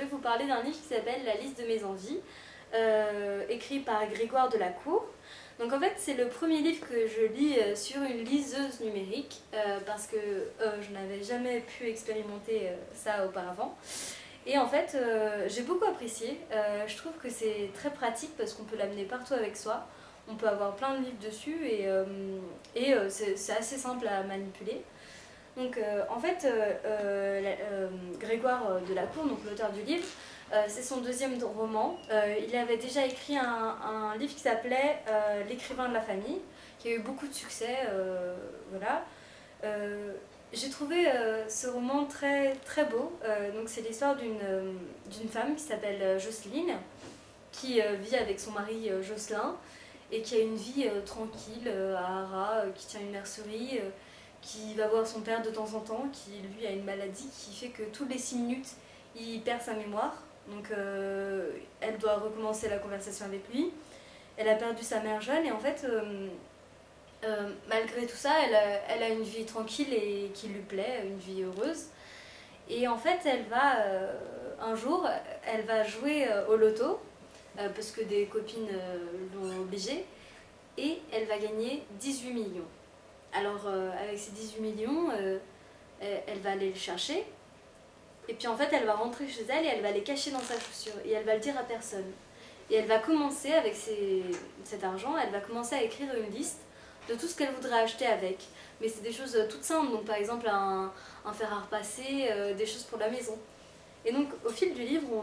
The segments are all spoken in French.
vais vous parler d'un livre qui s'appelle La liste de mes envies, écrit par Grégoire Delacour. Donc en fait c'est le premier livre que je lis sur une liseuse numérique parce que je n'avais jamais pu expérimenter ça auparavant. Et en fait j'ai beaucoup apprécié, je trouve que c'est très pratique parce qu'on peut l'amener partout avec soi, on peut avoir plein de livres dessus et c'est assez simple à manipuler. Donc en fait Grégoire Delacour, donc l'auteur du livre, c'est son deuxième roman. Il avait déjà écrit un livre qui s'appelait L'écrivain de la famille, qui a eu beaucoup de succès. Voilà. J'ai trouvé ce roman très, très beau. Donc c'est l'histoire d'une femme qui s'appelle Jocelyne, qui vit avec son mari Jocelyn, et qui a une vie tranquille à Arras, qui tient une nurserie, qui va voir son père de temps en temps, qui lui a une maladie qui fait que toutes les 6 minutes, il perd sa mémoire. Donc elle doit recommencer la conversation avec lui. Elle a perdu sa mère jeune et en fait, malgré tout ça, elle a une vie tranquille et qui lui plaît, une vie heureuse. Et en fait, elle va, un jour, elle va jouer au loto, parce que des copines l'ont obligée, et elle va gagner 18 millions. Alors avec ces 18 millions, elle va aller les chercher. Et puis en fait, elle va rentrer chez elle et elle va les cacher dans sa chaussure. Et elle va le dire à personne. Et elle va commencer, avec cet argent, elle va commencer à écrire une liste de tout ce qu'elle voudrait acheter avec. Mais c'est des choses toutes simples, donc par exemple un fer à repasser, des choses pour la maison. Et donc au fil du livre, on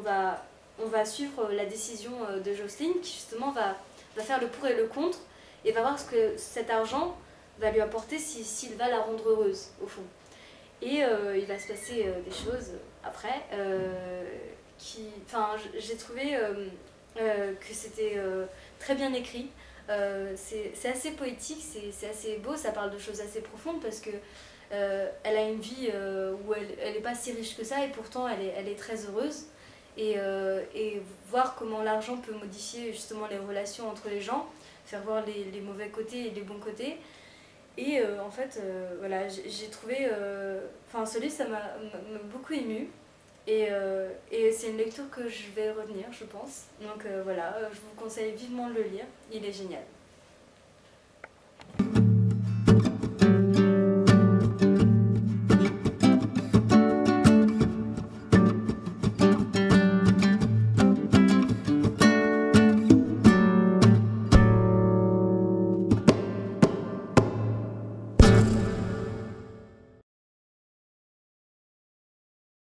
va suivre la décision de Jocelyne qui justement va faire le pour et le contre et va voir ce que cet argent va lui apporter s'il va la rendre heureuse au fond. Et il va se passer des choses après j'ai trouvé que c'était très bien écrit. C'est assez poétique, c'est assez beau, ça parle de choses assez profondes parce que elle a une vie où elle n'est pas si riche que ça et pourtant elle est très heureuse. Et voir comment l'argent peut modifier justement les relations entre les gens, faire voir les mauvais côtés et les bons côtés. Et en fait, voilà, j'ai trouvé... ce livre, ça m'a beaucoup émue. Et c'est une lecture que je vais retenir, je pense. Donc voilà, je vous conseille vivement de le lire. Il est génial.